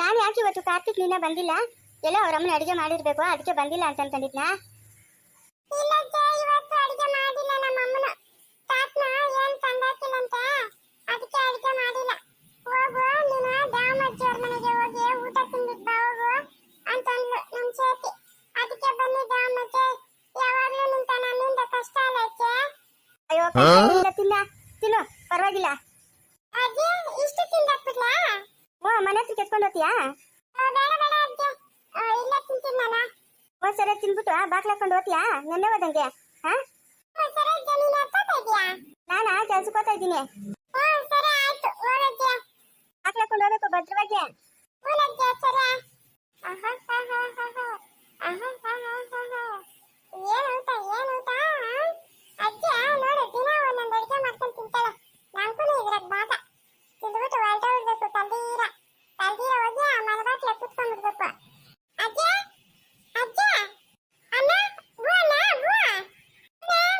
ನಾನು ಯಾಕೆ ಇವತ್ತು ಕಾರ್ತಿಕ್ ನೀನ ಬಂದಿಲ್ಲ? ಎಲ್ಲ ಅವ್ರ ಅಮ್ಮನ ಅಡಿಗೆ ಮಾಡಿರ್ಬೇಕು, ಅದಕ್ಕೆ ಬಂದಿಲ್ಲ ಅಂತ ಅನ್ಕೊಂಡಿದ್ನಾ? ಇಲ್ಲ ಅಜ್ಜ, ಇವತ್ತು ಅಡಿಗೆ ಮಾಡಿಲ್ಲ. ನಮ್ಮ ಅಮ್ಮನ ತಾತನ ಏನ್ ತಂದಾಕಿಲ್ಲಂತೆ, ಅದಕ್ಕೆ ಅಡಿಗೆ ಮಾಡಿಲ್ಲ. ಹೋಗು ನೀನು ದಾಮಜ್ಜಿಯವ್ರ ಮನೆಗೆ ಹೋಗಿ ಊಟ ತಿಂದಿದ್ ಬಾ ಹೋಗು ಅಂತಂದ್ಲು ನಮ್ ಸೇತಿ. ಅದಕ್ಕೆ ಬಂದಿದ್ದ. ಮತ್ತೆ ಯಾವಾಗ್ಲೂ ನಿಂತ ನನ್ನಿಂದ ಕಷ್ಟ ಅಲ್ಲ ಅಜ್ಜೆ. ಅಯ್ಯೋ ತಿನ್ನ ತಿನ್ನು, ಪರವಾಗಿಲ್ಲ. ಅಜ್ಜಿ ಇಷ್ಟು ತಿಂದಾಕ್ಬಿಡ್ಲಾ? ಓ ಮನೆ ಹತ್ರ ಕೆತ್ಕೊಂಡು ಹೋಗ್ತೀಯಾ? ಬೇಡ ಬೇಡ ಅಜ್ಜೆ, ಇಲ್ಲ ತಿಂತೀನಿ ನಾನು. ಸರಿ ತಿನ್ಬಿಟ್ಟು ಬಾಕ್ಲ ಹಾಕೊಂಡು ಹೋಗ್ತೀಯಾ? ನೆನ್ನೆ ಹೋದಂಗೆ. ಹಾ ಸರಿ ಅಜ್ಜೆ, ನೀನು ಎತ್ತೋತಾ ಇದೀಯಾ? ನಾನಾ ಕೆಲ್ಸಕ್ಕೆ ಹೋಗ್ತಾ ಇದ್ದೀನಿ. ಸರಿ ಆಯ್ತು, ಹೋಗಜ್ಜೆ. ಬಾಕ್ಲ ಹಾಕೊಂಡು ಹೋಗ್ಬೇಕು ಭದ್ರವಾಗಿ. ಹೋಗಜ್ಜೆ, ಸರಿ. ಏನು ಊಟ ಅಜ್ಜಿ ನೋಡು, ದಿನ ಒಂದೊಂದು ಅಡಿಗೆ ಮಾಡ್ಕೊಂಡು ತಿಂತಾಳೆ. ನಂಗೂ ಇದ್ರಾಗ ಭಾಗ ತಿಂದ್ಬಿಟ್ಟು ಹೊರಟೋಗ್ಬೇಕು. ತಲ್ದೀರ ಹೋಗಿ ಮನೆ ಬಾಟ್ಲ ಕುತ್ಕೊಂಡ್ಬಿಡ್ಬೇಕು. ಅಜ್ಜಿ ಅಜ್ಜಿ, ಅಣ್ಣ ಬೂ ಅಣ್ಣ ಬೂ.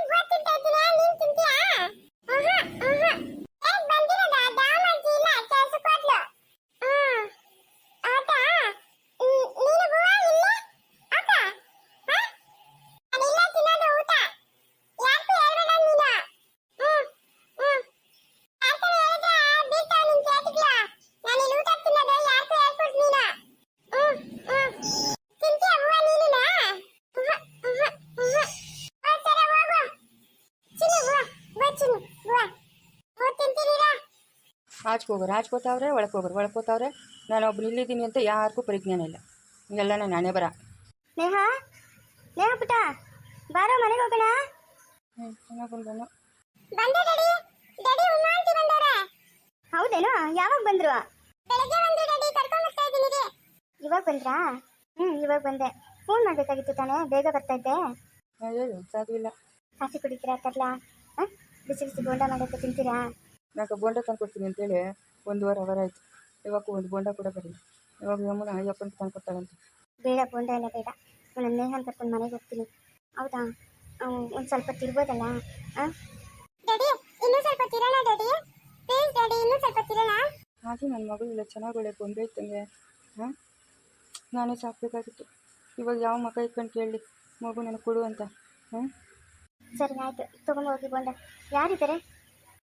ಬೂ ತಿಂತಾ ಇದ್ದೀನಿ, ನೀನ್ ತಿಂತೀಯಾ? ಬಂದಿರೋದ ದಾಮಜ್ಜಿ ಇಲ್ಲ, ಕೆಲ್ಸಕ್ಕೆ ಹೋದ್ಲು. ಆತ ನೀನು ಬುವ ಇಲ್ಲ ಆತ? ನಾನಿಲ್ಲ ತಿನ್ನೋದು ಊಟ. ಯಾಕೆ ಹೇಳ್ಬೇಡ ನೀನು. ಯಾಕೆ ಹೇಳಿದ್ರೆ ಬೀಳ್ತಾವ ನಿನ್ ಕೇಟಿಗ್ಲ. ನಾನಿಲ್ಲಿ ಊಟ ತಿನ್ನೋದು ಯಾಕೆ ಹೇಳ್ಕೊಡ್ ನೀನು. ತಿಂತೀಯ ಬುವ ನೀನುನಾ? ಸರಿ ಹೋಗು. ಚಿನ್ನು ಬುವ, ಬಾ ಚಿನ್ನು ಬುವ. ತಿಂತೀರಾ? ರಾಜ್ಕೋತಾವ್ರೆ ಒಳಕೋತಾವ್ರೆ. ನಾನು ಒಬ್ಬನು ಇಲ್ಲಿದ್ದೀನಿ ಅಂತ ಯಾರಿಗೂ ಪರಿಜ್ಞಾನ ಇಲ್ಲ. ಎಲ್ಲ ನಾನು ನಾನೇ ಬರ. ನೇಹ ಪುಟ್ಟ ಬಾರೋ, ಮನೆಗೆ ಹೋಗೋಣ. ಬಂದನು. ಬಂದೆ ಡ್ಯಾಡಿ. ಡ್ಯಾಡಿ ಉಮ್ಮ ಆಂಟಿ ಬಂದವ್ರೆ. ಹೌದೇನು? ಯಾವಾಗ ಬಂದ್ರು? ಬೆಳಗ್ಗೆ ಬಂದೆ ಡ್ಯಾಡಿ, ಕರ್ಕೊಂಡು ಬರ್ತಾ ಇದ್ದೀನಿ ರೀ. ಇವಾಗ ಬಂದ್ರಾ? ಇವಾಗ ಬಂದೆ. ಫೋನ್ ಮಾಡ್ಬೇಕಾಗಿತ್ತು ತಾನೇ, ಬೇಗ ಬರ್ತಾ ಇದ್ದೆ. ಹೇಳು, ಸಾಧ್ಯವಿಲ್ಲ. ಕಾಫಿ ಕುಡಿತೀರಾ? ತರ್ಲಾ? ಬಿಸಿ ಬಿಸಿ ಬೋಂಡ ಮಾಡೋಕ್ಕೆ ತಿಂತೀರಾ? ನಾನು ಬೋಂಡ ತಂದು ಕೊಡ್ತೀನಿ ಅಂತೇಳಿ 1 ವಾರ ಆಯಿತು. ಇವಾಗ ಒಂದು ಬೋಂಡ ಕೂಡ ಬರಲಿಲ್ಲ. ಇವಾಗ ಯಮ್ಮನ ಅಯ್ಯಪ್ಪನ ತಂದು ಕೊಡ್ತಾಳಂತೆ. ಬೇಡ, ಬೋಂಡ ಎಲ್ಲ ಬೇಡ. ನಾನು ನೇಹನ್ ಕರ್ಕೊಂಡು ಮನೆಗೆ ಹೋಗ್ತೀನಿ. ಹೌದಾ? ಒಂದು ಸ್ವಲ್ಪ ತಿರ್ಬೋದಲ್ಲ? ಡ್ಯಾಡಿ ಇನ್ನೂ ಸ್ವಲ್ಪ ತಿರೋಣ ಡ್ಯಾಡಿ. ಪ್ಲೀಸ್ ಡ್ಯಾಡಿ, ಇನ್ನೂ ಸ್ವಲ್ಪ ತಿರೋಣ. ಹಾಗೆ ನನ್ನ ಮಗಳು ಇಲ್ಲ ಚೆನ್ನಾಗಿ ಒಳ್ಳೆ ಗೊಂಬೆ ಇತ್ತಂಗೆ. ನಾನೇ ಸಾಕಬೇಕಾಗಿತ್ತು. ಇವಾಗ ಯಾವ ಮಗ ಇಟ್ಕೊಂಡು ಕೇಳಲಿ ಮಗು ನನಗೆ ಕೊಡು ಅಂತ. ಸರಿ ಆಯಿತು, ತೊಗೊಂಡು ಹೋಗಿ ಬೋಂಡ. ಯಾರಿದ್ದಾರೆ?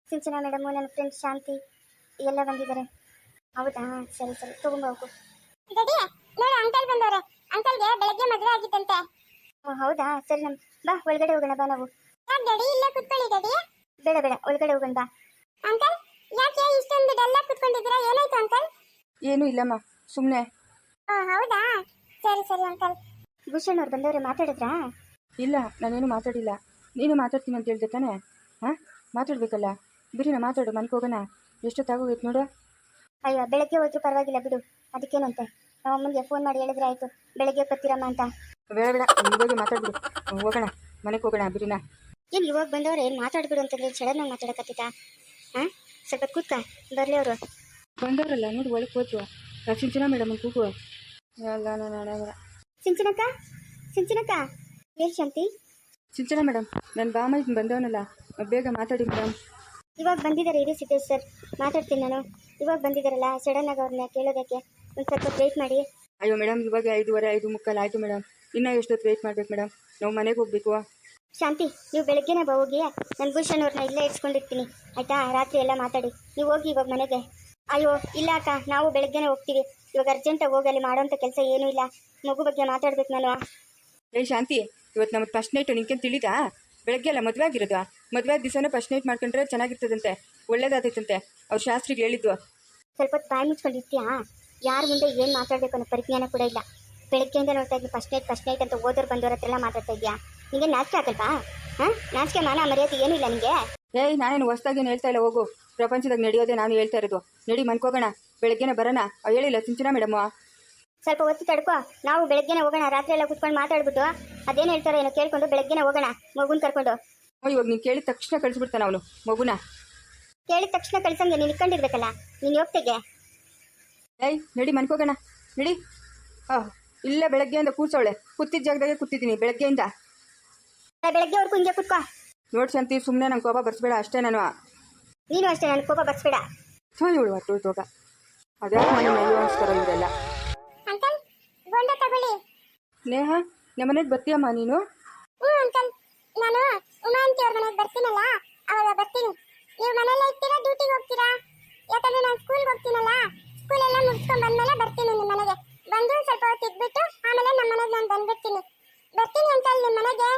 ಸಿಂಚನಾ ಮೇಡಮು, ನನ್ನ ಫ್ರೆಂಡ್ ಶಾಂತಿ ಎಲ್ಲ ಬಂದಿದ್ದಾರೆ. ಹೌದಾ? ಸರಿ ತೊಗೊಂಡು ಹೋಗು. ಡ್ಯಾಡಿ ನೋಡು, ಅಂಕಲ್ ಬಂದವ್ರೆ. ಅಂಕಲ್ಗೆ ಬೆಳಗ್ಗೆ ಮದುವೆ ಆಗಿತ್ತಂತೆ. ಹೌದಾ? ಸರಿ ಬಾ, ಒಳಗಡೆ ಹೋಗೋಣ ಬಾ ನಾವು. ಯಾಕೆ ಡ್ಯಾಡಿ, ಇಲ್ಲೇ ಕುತ್ಕೊಳ್ಳಿ ಡ್ಯಾಡಿ. ಬೇಡ, ಒಳಗಡೆ ಹೋಗೋಣ ಬಾ. ಅಂಕಲ್ ಯಾಕೆ ಇಷ್ಟೊಂದು ಡಲ್ಲ ಕುತ್ಕೊಂಡಿದ್ದೀರಾ? ಏನಾಯ್ತು ಅಂಕಲ್? ಏನೂ ಇಲ್ಲಮ್ಮ, ಸುಮ್ಮನೆ. ಹೌದಾ? ಸರಿ ಅಂಕಲ್. ಭೂಷಣ್ ಅವ್ರು ಬಂದವ್ರೆ, ಮಾತಾಡಿದ್ರಾ? ಇಲ್ಲ, ನಾನೇನು ಮಾತಾಡಿಲ್ಲ. ನೀನು ಮಾತಾಡ್ತೀನಿ ಅಂತ ಹೇಳ್ದೆ ತಾನೆ? ಮಾತಾಡ್ಬೇಕಲ್ಲ. ಬಿರಿನ ಮಾತಾಡು, ಮನೆಗೆ ಹೋಗೋಣ. ಎಷ್ಟೊತ್ತಾಗೋಗೈತೆ ನೋಡು. ಅಯ್ಯೋ, ಬೆಳಗ್ಗೆ ಹೋದ್ರೂ ಪರವಾಗಿಲ್ಲ ಬಿಡು. ಅದಕ್ಕೇನಂತೆ, ನಮ್ಮ ಅಮ್ಮನಿಗೆ ಫೋನ್ ಮಾಡಿ ಹೇಳಿದ್ರೆ ಆಯಿತು, ಬೆಳಗ್ಗೆ ಬರ್ತೀರಮ್ಮ ಅಂತ. ಬೇಡ ಇವಾಗ ಮಾತಾಡ್ಬಿಡು, ಹೋಗೋಣ ಮನೆಗೆ ಹೋಗೋಣ. ಬಿರಿನ ಏನು ಇವಾಗ ಬಂದವ್ರೆ, ಏನು ಮಾತಾಡ್ಬಿಡು ಅಂತಂದ್ರೆ ಸಡನ್ನಾಗಿ ಮಾತಾಡಕತ್ತಿದ್ದ. ಸ್ವಲ್ಪ ಕೂತ್ಕ, ಬರಲಿ ಅವರು. ಬಂದವರಲ್ಲ ನೋಡಿ, ಒಳಗೆ ಹೋದ್ರು. ಸಿಂಚನಾ ಮೇಡಮ್ ಕೂಗು. ಎಲ್ಲ ನಾನು ಹಣೆ. ಸಿಂಚನಕ್ಕ ಹೇಳಿ ಶಾಂತಿ. ಸಿಂಚನಾ ಮೇಡಮ್, ನನ್ನ ಬಾಮ ಬಂದವನಲ್ಲ, ಬೇಗ ಮಾತಾಡಿ ಮೇಡಮ್. ಇವಾಗ ಬಂದಿದ್ದಾರೆ, ಇರಿ ಸಿದ್ದೇಶ್ ಸರ್, ಮಾತಾಡ್ತೀನಿ ನಾನು. ಇವಾಗ ಬಂದಿದ್ದಾರಲ್ಲ, ಸಡನ್ನಾಗಿ ಅವ್ರನ್ನ ಕೇಳೋದಕ್ಕೆ ಒಂದು ಸ್ವಲ್ಪ ವೆಯ್ಟ್ ಮಾಡಿ. ಅಯ್ಯೋ ಮೇಡಮ್, ಇವಾಗ 5:15 5:45 ಆಯಿತು ಮೇಡಮ್. ಇನ್ನೂ ಎಷ್ಟೊತ್ತು ವೆಯ್ಟ್ ಮಾಡ್ಬೇಕು ಮೇಡಮ್? ನಾವು ಮನೆಗೆ ಹೋಗ್ಬೇಕು. ಶಾಂತಿ, ನೀವು ಬೆಳಗ್ಗೆನೇ ಹೋಗಿ, ನಾನು ಭೂಷಣ್ ಅವ್ರನ್ನ ಇಲ್ಲೇ ಇಟ್ಕೊಂಡಿರ್ತೀನಿ ಆಯಿತಾ? ರಾತ್ರಿ ಎಲ್ಲ ಮಾತಾಡಿ ನೀವು ಹೋಗಿ ಇವಾಗ ಮನೆಗೆ. ಅಯ್ಯೋ ಇಲ್ಲ ಅಕ್ಕ, ನಾವು ಬೆಳಗ್ಗೆನೇ ಹೋಗ್ತೀವಿ. ಇವಾಗ ಅರ್ಜೆಂಟಾಗಿ ಹೋಗಿ ಅಲ್ಲಿ ಮಾಡೋಂಥ ಕೆಲಸ ಏನೂ ಇಲ್ಲ. ಮಗು ಬಗ್ಗೆ ಮಾತಾಡ್ಬೇಕು ನಾನು. ಶಾಂತಿ, ಇವತ್ತು ನಮ್ಮ ಫಸ್ಟ್ ನೈಟು ನಿನ್ಕೇನು ತಿಳಿದಾ? ಬೆಳಗ್ಗೆ ಎಲ್ಲ ಮದುವೆ ಆಗಿರೋದು. ಮದುವೆ ಆದ ದಿವಸನೇ ಫಸ್ಟ್ ನೈಟ್ ಮಾಡ್ಕೊಂಡ್ರೆ ಚೆನ್ನಾಗಿರ್ತದಂತೆ, ಒಳ್ಳೇದಾಗ್ತೈತಂತೆ. ಅವ್ರ ಶಾಸ್ತ್ರಿಗೆ ಹೇಳಿದ್ದು. ಸ್ವಲ್ಪ ಹೊತ್ತು ಬಾಯಿ ಮುಚ್ಕೊಂಡಿರ್ತೀಯಾ? ಯಾರ ಮುಂದೆ ಏನು ಮಾತಾಡಬೇಕು ಅನ್ನೋ ಪರಿಜ್ಞಾನ ಕೂಡ ಇಲ್ಲ. ಬೆಳಗ್ಗೆಯಿಂದ ನೋಡ್ತಾ ಇದ್ದೀನಿ, ಫಸ್ಟ್ ನೈಟ್ ಅಂತ ಓದೋರು ಬಂದವ್ರ ಹತ್ರ ಎಲ್ಲ ಮಾತಾಡ್ತಾ ಇದೆಯಾ? ನಿಮಗೆ ನಾಚಿಕೆ ಆಗಲ್ವಾ? ನಾಚಿಕೆ ಮಾನ ಮರ್ಯಾದೆ ಏನಿಲ್ಲ ನಿಮಗೆ? ನಾನೇನು ಹೊಸ್ದಾಗೇನು ಹೇಳ್ತಾ ಇಲ್ಲ. ಹೋಗು, ಪ್ರಪಂಚದಾಗ ನಡೆಯೋದೇ ನಾನು ಹೇಳ್ತಾ ಇರೋದು. ನಡಿ ಮನ್ಕೋಗೋಣ, ಬೆಳಗ್ಗೆನೇ ಬರೋಣ. ಹೇಳಿಲ್ಲ ಸಿಂಚನಾ ಮೇಡಮ್ಮು? ಸ್ವಲ್ಪ ಹೊತ್ತು ತಡ್ಕೋ, ನಾವು ಬೆಳಗ್ಗೆನೇ ಹೋಗೋಣ. ರಾತ್ರಿ ಎಲ್ಲ ಕುತ್ಕೊಂಡು ಮಾತಾಡ್ಬಿಟ್ಟು ಅದೇನು ಹೇಳ್ತಾರೋ ಏನೋ ಕೇಳ್ಕೊಂಡು ಬೆಳಗ್ಗೆನೇ ಹೋಗೋಣ, ಮಗುನ ಕರ್ಕೊಂಡು. ಇವಾಗ ನೀನು ಕೇಳಿದ ತಕ್ಷಣ ಕಳಿಸ್ಬಿಡ್ತಾನೆ ಅವನು ಮಗುನ. ಕೇಳಿದ ತಕ್ಷಣ ಕಳ್ಸಂಗೆ ನೀನು ಇಟ್ಕೊಂಡಿರ್ಬೇಕಲ್ಲ, ನೀನು ಹೋಗ್ತೆಗೆ. ನಡಿ ಮನ್ಕೋಗೋಣ, ನಡಿ. ಇಲ್ಲೇ ಬೆಳಗ್ಗೆಯಿಂದ ಕೂರ್ಸೋಳೆ, ಕೂತಿದ್ದ ಜಾಗದಾಗೆ ಕೂತಿದ್ದೀನಿ ಬೆಳಗ್ಗೆಯಿಂದ. ಬೆಳಗ್ಗೆವರೆಗೂ ಹಿಂಗೆ ಕೂತ್ಕೋ. ನೋಡಿ ಶಾಂತಿ, ಸುಮ್ಮನೆ ನಂಗೆ ಕೋಪ ಬರ್ಸ್ಬೇಡ ಅಷ್ಟೇ. ನೀನು ಅಷ್ಟೇ, ನನ್ನ ಕೋಪ ಬರ್ಸ್ಬೇಡ. ಇವಳು ಹೊತ್ತು ಹೋಗ. ಅದೇ ಮನೆ ಮೇಲೆ ಅನಿಸ್ತಾರೋ ಇವರೆಲ್ಲ. ಅಂಕಲ್ ಬೋಂಡ ತಗೊಳ್ಳಿ. ನೇಹ ನಮ್ಮನೆಗೆ ಬರ್ತೀಯಮ್ಮ ನೀನು? ಹ್ಞೂ ಅಂಕಲ್, ನಾನು ಉಮಾ ಆಂಟಿ ಅವ್ರ ಮನೆಗೆ ಬರ್ತೀನಲ್ಲ ಅವಾಗ ಬರ್ತೀನಿ. ನೀವು ಮನೇಲೆ ಇರ್ತೀರಾ ಡ್ಯೂಟಿಗೆ ಹೋಗ್ತೀರಾ? ಯಾಕಂದ್ರೆ ನಾನು ಸ್ಕೂಲ್ಗೆ ಹೋಗ್ತೀನಲ್ಲ, ಸ್ಕೂಲೆಲ್ಲ ಮುಗಿಸ್ಕೊಂಡು ಬಂದ್ಮೇಲೆ ಬರ್ತೀನಿ ನಿಮ್ಮ ಮನೆಗೆ. ಬಂದು ಸ್ವಲ್ಪ ಹೊತ್ತು ಇದ್ಬಿಟ್ಟು ಆಮೇಲೆ ನಮ್ಮ ಮನೆಗೆ ನಾನು ಬಂದ್ಬಿಡ್ತೀನಿ. ಬರ್ತೀನಿ ಅಂಕಲ್ ನಿಮ್ಮ ಮನೆಗೆ.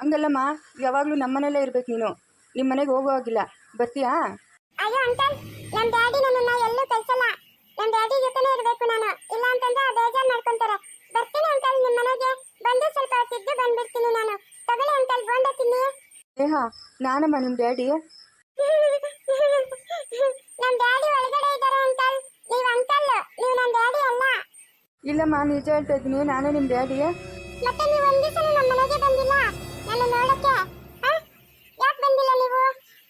ಹಂಗಲ್ಲಮ್ಮ, ಯಾವಾಗಲೂ ನಮ್ಮ ಮನೇಲೇ ಇರ್ಬೇಕು ನೀನು, ನಿಮ್ಮ ಮನೆಗೆ ಹೋಗೋವಾಗಿಲ್ಲ. ಬರ್ತೀಯಾ? ಅಯ್ಯೋ ಅಂಕಲ್, ನಮ್ಮ ಡ್ಯಾಡಿ ನನ್ನನ್ನ ಎಲ್ಲೂ ಕಳ್ಸಲ್ಲ. ನಮ್ಮ ಡ್ಯಾಡಿ ಜೊತೆನೇ ಇರಬೇಕು ನಾನು, ಇಲ್ಲ ಅಂತಂದ್ರೆ ಬೇಜಾರು ಮಾಡ್ಕೊಂತಾರೆ. ಬರ್ತೀನಿ ಅಂಕಲ್ ನಿಮ್ಮ ಮನೆಗೆ, ಬಂದು ಸ್ವಲ್ಪ ಹೊತ್ತು ಇದ್ದು ಬಂದ್ಬಿಡ್ತೀನಿ ನಾನು. ತಗೊಳ್ಳಿ ಅಂಕಲ್ ಬೋಂಡ ತಿನ್ನಿ. ನೇಹ, ನಾನಮ್ಮ ನಿಮ್ಮ ಡ್ಯಾಡಿ. ನಮ್ಮ ಡ್ಯಾಡಿ ಒಳಗಡೆ ಇದ್ದಾರೆ ಅಂಕಲ್. ನೀವು ಅಂಕಲ್, ನೀವು ನನ್ನ ಡ್ಯಾಡಿ ಅಲ್ಲ. ಇಲ್ಲಮ್ಮ, ನಿಜ ಹೇಳ್ತಾ ಇದ್ದೀನಿ, ನಾನೇ ನಿಮ್ಮ ಡ್ಯಾಡಿ. ಮತ್ತೆ ನೀವು ಒಂದ್ ದಿವಸ ನಮ್ಮ ಮನೆಗೆ ಬಂದಿಲ್ಲ ನನ್ನ ನೋಡಕ್ಕೆ. ಯಾಕೆ ಬಂದಿಲ್ಲ ನೀವು?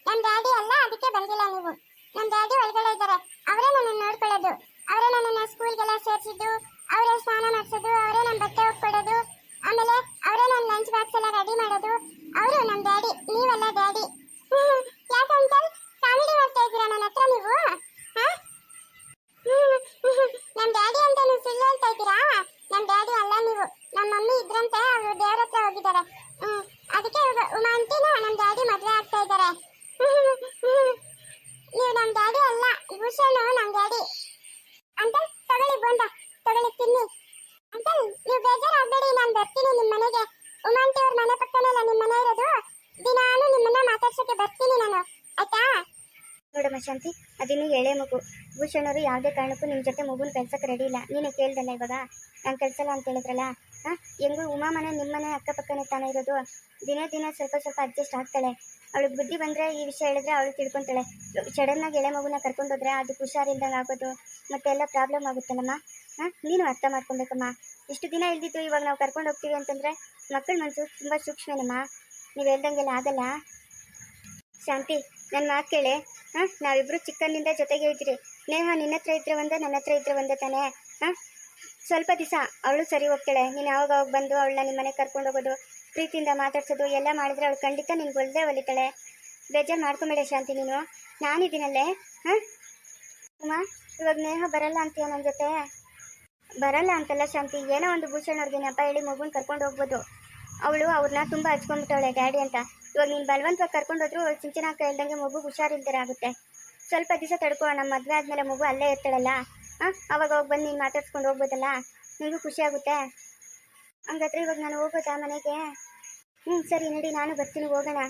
ನಮ್ಮ ಡ್ಯಾಡಿ ಅಲ್ಲ, ಅದಕ್ಕೆ ಬಂದಿಲ್ಲ ನೀವು. ನಮ್ಮ ಡ್ಯಾಡಿ ಒಳಗಡೆ ಇದ್ದಾರೆ, ಅವರೇ ನನ್ನ ನೋಡ್ಕೊಳ್ಳೋದು. ಅವರೇ ನನ್ನನ್ನ ಸ್ಕೂಲ್ಗೆಲ್ಲ ಸೇರಿಸಿದ್ದು, ಅವರೇ ಸ್ನಾನ ಮಾಡಿಸೋದು, ಅವರೇ ನನ್ನ ಬಟ್ಟೆ ಒಕ್ಕೊಡೋದು, ಆಮೇಲೆ ಅವರೇ ನನ್ನ ಲಂಚ್ ಬಾಕ್ಸ್ ಎಲ್ಲ ರೆಡಿ ಮಾಡೋದು. ಅವರು ನಮ್ಮ ಡ್ಯಾಡಿ, ನೀವೆಲ್ಲ ಡ್ಯಾಡಿ. ಯಾಕೆ ಅಂಕಲ್ ಕಾಮಿಡಿ ಮಾಡ್ತಾ ಇದ್ದೀರಾ ನನ್ನ ಹತ್ರ ನೀವು? ನಮ್ಮ ಡ್ಯಾಡಿ ಅಂತ ನೀವು ಸುಳ್ಳು ಹೇಳ್ತಾ ಇದ್ದೀರಾ? ನಮ್ಮ ಡ್ಯಾಡಿ ಅಲ್ಲ ನೀವು. ನಮ್ಮ ಮಮ್ಮಿ ಇದ್ರಂತೆ, ಅವರು ದೇವ್ರ ಹತ್ರ ಹೋಗಿದ್ದಾರೆ. ಅದಕ್ಕೆ ಉಮಾ ಆಂಟಿನ ನಮ್ಮ ಡ್ಯಾಡಿ ಮದುವೆ ಆಗ್ತಾ ಇದ್ದಾರೆ. ನೀವು ನಮ್ಮ ಡ್ಯಾಡಿ ಅಲ್ಲ, ಭೂಷಣ್ ನಮ್ಮ ಡ್ಯಾಡಿ. ಅಂಕಲ್ ತಗೊಳ್ಳಿ ಬೋಂಡ, ತಗೊಳ್ಳಿ ತಿನ್ನಿ. ಅಂಕಲ್ ನೀವು ಬೇಜಾರಾಗಬೇಡಿ, ನಾನು ಬರ್ತೀನಿ ನಿಮ್ಮ ಮನೆಗೆ. ಉಮಾ ಆಂಟಿ ಅವ್ರ ಮನೆ ಪಕ್ಕನಲ್ಲ ನಿಮ್ಮ ಮನೆ ಇರೋದು. ದಿನಾನು ನಿಮ್ಮನ್ನ ಮಾತಾಡ್ಸಕ್ಕೆ ಬರ್ತೀನಿ ನಾನು, ಆಯ್ತಾ? ನೋಡಮ್ಮ ಶಾಂತಿ, ಅದಿನ್ನೂ ಎಳೆ ಮಗು. ಭೂಷಣರು ಯಾವುದೇ ಕಾರಣಕ್ಕೂ ನಿಮ್ಮ ಜೊತೆ ಮಗುನ ಕಳ್ಸಕ್ಕೆ ರೆಡಿ ಇಲ್ಲ. ನೀನೇ ಕೇಳ್ದಲ್ಲ ಇವಾಗ, ನಾನು ಕಳ್ಸಲ್ಲ ಅಂತ ಹೇಳಿದ್ರಲ್ಲ. ಹೆಂಗೂ ಉಮಾ ಮನೆ ನಿಮ್ಮ ಮನೆ ಅಕ್ಕಪಕ್ಕನೇ ತಾನೇ ಇರೋದು. ದಿನೇ ದಿನ ಸ್ವಲ್ಪ ಸ್ವಲ್ಪ ಅಡ್ಜಸ್ಟ್ ಆಗ್ತಾಳೆ. ಅವಳಿಗೆ ಬುದ್ಧಿ ಬಂದರೆ ಈ ವಿಷಯ ಹೇಳಿದ್ರೆ ಅವಳು ತಿಳ್ಕೊತಾಳೆ. ಸಡನ್ನಾಗಿ ಎಳೆ ಮಗುನ ಕರ್ಕೊಂಡೋದ್ರೆ ಅದಕ್ಕೆ ಹುಷಾರಿಲ್ದಂಗೆ ಆಗೋದು, ಮತ್ತೆ ಎಲ್ಲ ಪ್ರಾಬ್ಲಮ್ ಆಗುತ್ತಲ್ಲಮ್ಮ. ನೀನು ಅರ್ಥ ಮಾಡ್ಕೊಬೇಕಮ್ಮ. ಇಷ್ಟು ದಿನ ಇಲ್ದಿದ್ದು ಇವಾಗ ನಾವು ಕರ್ಕೊಂಡು ಹೋಗ್ತೀವಿ ಅಂತಂದರೆ ಮಕ್ಕಳ ಮನಸ್ಸು ತುಂಬ ಸೂಕ್ಷ್ಮನಮ್ಮ. ನೀವು ಹೇಳ್ದಂಗೆಲ್ಲ ಆಗಲ್ಲ. ಶಾಂತಿ, ನನ್ನ ಮಾತು ಕೇಳಿ. ನಾವಿಬ್ಬರು ಚಿಕ್ಕನ್ನಿಂದ ಜೊತೆಗೆ ಇದ್ದೀರಿ. ನೇಹ ನಿನ್ನ ಹತ್ರ ಇದ್ರೆ ಒಂದೇ, ನನ್ನ ಹತ್ರ ಇದ್ರೆ ಒಂದೇ ತಾನೇ. ಸ್ವಲ್ಪ ದಿವಸ ಅವಳು ಸರಿ ಹೋಗ್ತಾಳೆ. ನೀನು ಯಾವಾಗ ಬಂದು ಅವಳನ್ನ ನಿಮ್ಮ ಮನೆಗೆ ಕರ್ಕೊಂಡು ಹೋಗೋದು, ಪ್ರೀತಿಯಿಂದ ಮಾತಾಡ್ಸೋದು ಎಲ್ಲ ಮಾಡಿದ್ರೆ ಅವಳು ಖಂಡಿತ ನಿನ್ಗೆ ಒಳ್ಳೆ ಒಲಿತಾಳೆ. ಬೇಜಾರು ಮಾಡ್ಕೊಂಬೇಡ ಶಾಂತಿ, ನೀನು ನಾನಿದ್ದೀನಲ್ಲೇ. ಅಮ್ಮ, ಇವಾಗ ನೇಹ ಬರಲ್ಲ ಅಂತೀಯ ನನ್ನ ಜೊತೆ? ಬರಲ್ಲ ಅಂತಲ್ಲ ಶಾಂತಿ, ಏನೋ ಒಂದು ಭೂಷಣ್ ಅವ್ರಿಗೆ ನೆಪ ಹೇಳಿ ಮಗುನ ಕರ್ಕೊಂಡು ಹೋಗ್ಬೋದು. ಅವಳು ಅವ್ರನ್ನ ತುಂಬ ಹಚ್ಕೊಂಡ್ಬಿಟ್ಟವಳೆ ಡ್ಯಾಡಿ ಅಂತ. ಇವಾಗ ನೀನು ಬಲವಂತವಾಗಿ ಕರ್ಕೊಂಡೋದ್ರು ಸಿಂಚನ ಹೇಳ್ದಂಗೆ ಮಗು ಹುಷಾರಿಲ್ದರೆ ಆಗುತ್ತೆ. ಸ್ವಲ್ಪ ದಿವಸ ತಡ್ಕೋ. ನಮ್ಮ ಮದುವೆ ಆದಮೇಲೆ ಮಗು ಅಲ್ಲೇ ಇರ್ತಾಳಲ್ಲ, ಅವಾಗ ಹೋಗಿ ಬಂದು ನೀನು ಮಾತಾಡ್ಸ್ಕೊಂಡು ಹೋಗ್ಬೋದಲ್ಲ, ನಿಮಗೂ ಖುಷಿ ಆಗುತ್ತೆ. ಹಂಗಾದ್ರೆ ಇವಾಗ ನಾನು ಹೋಗೋದಾ ಮನೆಗೆ? ಸರಿ ನಡಿ, ನಾನು ಬರ್ತೀನಿ, ಹೋಗೋಣ.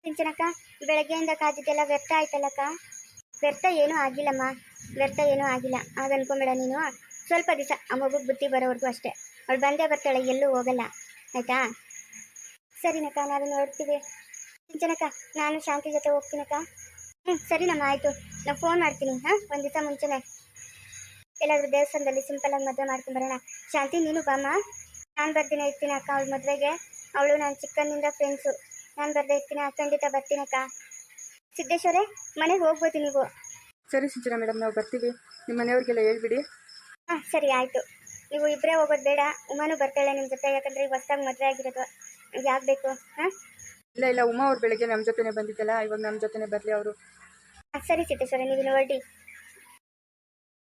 ಸಿಂಚನಕ್ಕ, ಬೆಳಗ್ಗೆಯಿಂದ ಕಾದಿದ್ದೆಲ್ಲ ವ್ಯರ್ಥ ಆಯ್ತಲ್ಲಕ್ಕ? ವ್ಯರ್ಥ ಏನೂ ಆಗಿಲ್ಲಮ್ಮ, ವ್ಯರ್ಥ ಏನೂ ಆಗಿಲ್ಲ. ಆಗ ಅನ್ಕೊಂಬೇಡ ನೀನು. ಸ್ವಲ್ಪ ದಿವಸ ಆ ಮಗುಗೆ ಬುದ್ಧಿ ಬರೋವರೆಗೂ ಅಷ್ಟೇ. ಅವಳು ಬಂದೇ ಬರ್ತಾಳೆ, ಎಲ್ಲೂ ಹೋಗಲ್ಲ, ಆಯಿತಾ? ಸರಿನಕ್ಕ, ನಾವು ನೋಡ್ತೀವಿ. ಸಿಂಚನಕ್ಕ, ನಾನು ಶಾಂತಿ ಜೊತೆ ಹೋಗ್ತೀನಕ್ಕ. ಸರಿನಮ್ಮ, ಆಯಿತು. ನಾನು ಫೋನ್ ಮಾಡ್ತೀನಿ. ಒಂದು ದಿವಸ ಮುಂಚೆನೆ ಎಲ್ಲಾದರೂ ದೇವಸ್ಥಾನದಲ್ಲಿ ಸಿಂಪಲಾಗಿ ಮದುವೆ ಮಾಡ್ಕೊಂಬರೋಣ. ಶಾಂತಿ, ನೀನು ಬಾಮ್ಮ. ನಾನು ಬರ್ತೀನಿ ಇರ್ತೀನಿ ಅಕ್ಕ ಅವಳ ಮದುವೆಗೆ. ಅವಳು ನಾನು ಚಿಕ್ಕನ್ನಿಂದ ಫ್ರೆಂಡ್ಸು. ನಾನು ಬರ್ದೇ ಇರ್ತೀನಿ, ಖಂಡಿತ ಬರ್ತೀನಕ್ಕ. ಸಿದ್ದೇಶ್ವರೇ, ಮನೆಗೆ ಹೋಗ್ಬೋದು ನೀವು? ಸರಿ ಸಿಂಚನ ಮೇಡಮ್, ನಾವು ಬರ್ತೀವಿ. ನಿಮ್ಮ ಮನೆಯವ್ರಿಗೆಲ್ಲ ಹೇಳ್ಬಿಡಿ. ಸರಿ ಆಯಿತು. ನೀವು ಇಬ್ಬರೇ ಹೋಗೋದು ಬೇಡ, ಉಮಾನು ಬರ್ತಾಳೆ ನಿಮ್ಮ ಜೊತೆ. ಯಾಕಂದರೆ ಈಗ ಹೊಸ್ದಾಗಿ ಮದುವೆ ಆಗಿರೋದು, ಯಾಕೆ ಬೇಕು? ಇಲ್ಲ, ಉಮಾ ಅವ್ರು ಬೆಳಗ್ಗೆ ನಮ್ಮ ಜೊತೆನೇ ಬಂದಿದ್ದಲ್ಲ, ಇವಾಗ ನಮ್ಮ ಜೊತೆನೇ ಬರಲಿ ಅವರು. ಸರಿ ಸಿದ್ದೇಶ್ವರ, ನೀವು ಹೊರಡಿ.